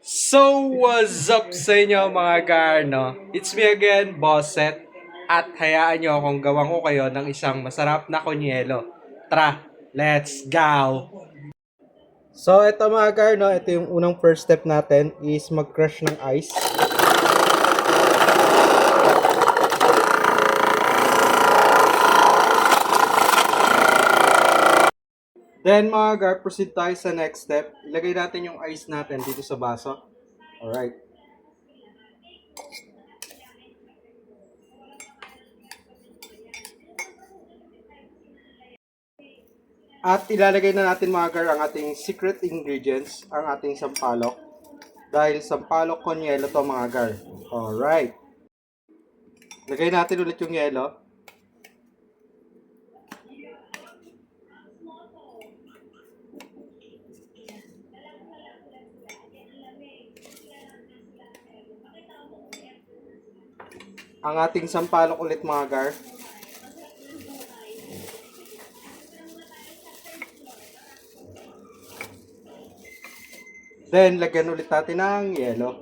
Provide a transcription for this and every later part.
So, what's up sa inyo mga gar, no? It's me again, Bosset. At hayaan nyo akong gawin ko kayo ng isang masarap na kunyelo. Tara, let's go! So, ito mga gar, no? Ito yung unang first step natin is mag-crush ng ice. Then mga gar, proceed tayo sa next step. Ilagay natin yung ice natin dito sa baso. Alright. At ilalagay na natin mga gar ang ating secret ingredients, ang ating sampalok. Dahil sampalok con yelo to mga gar. Alright. Lagay natin ulit yung yelo. Ang ating sampalok ulit mga gar. Then, lagyan ulit natin ng yelo.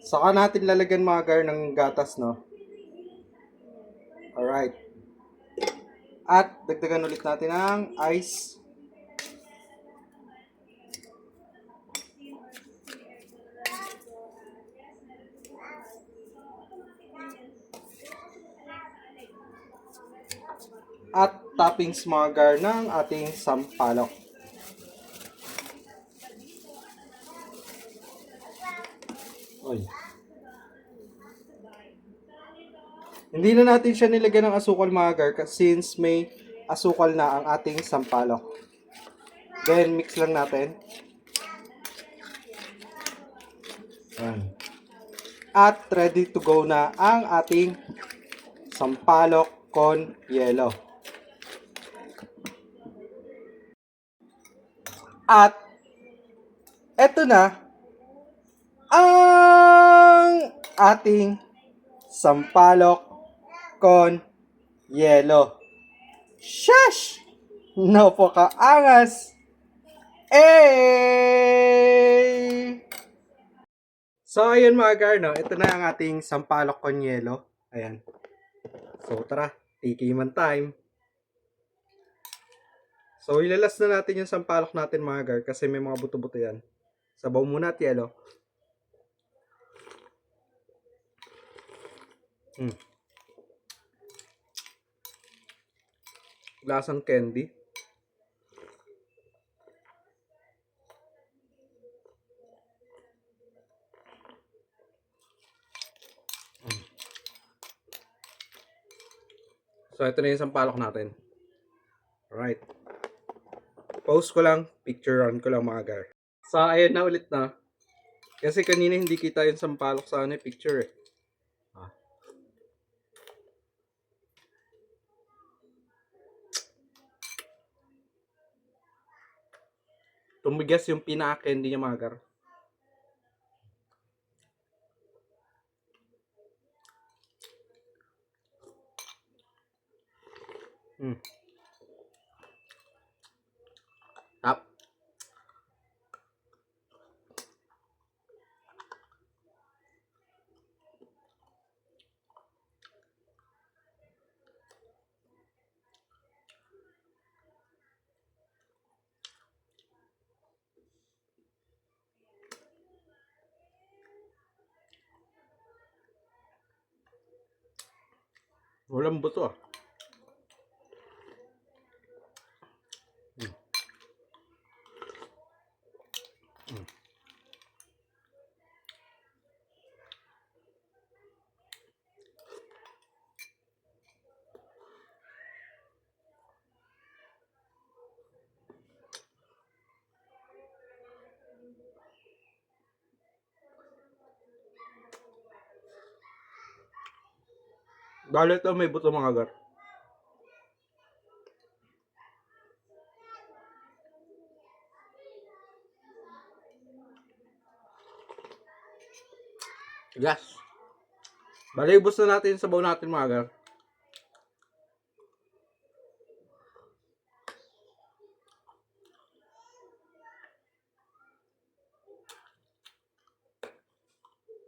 Saka natin lalagyan mga gar ng gatas, no? Alright. At dagdagan ulit natin ng ice. At toppings mga gar ng ating sampalok. Oy. Hindi na natin siya nilagyan ng asukal mga gar since may asukal na ang ating sampalok. Then, mix lang natin. Ayan. At ready to go na ang ating sampalok con yelo. At eto na ang ating sampalok con yelo. Shush! Napakaangas! Eh! So, ayun mga gar, no? Ito na ang ating sampalok con yelo. Ayan. So, tara. Tikiman time. So, ilalas na natin yung sampalok natin mga gar kasi may mga buto-buto yan. Sabaw muna at yelo. Lasang candy. So, ito na yung sampalok natin. Alright. Post ko lang, picturean ko lang mga gar. So, ayun na ulit na. Kasi kanina hindi kita yung sampalok sa picture eh. Tumigas yung pinaka-candy niya mga gar. Tap. Walang buto ah. Dahil ito may buto mga gar. Yes. Bali, ubos na natin yung sabaw natin mga gar.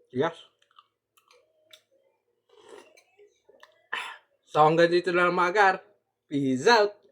Yes. So hanggang dito lang mga gar. Peace out!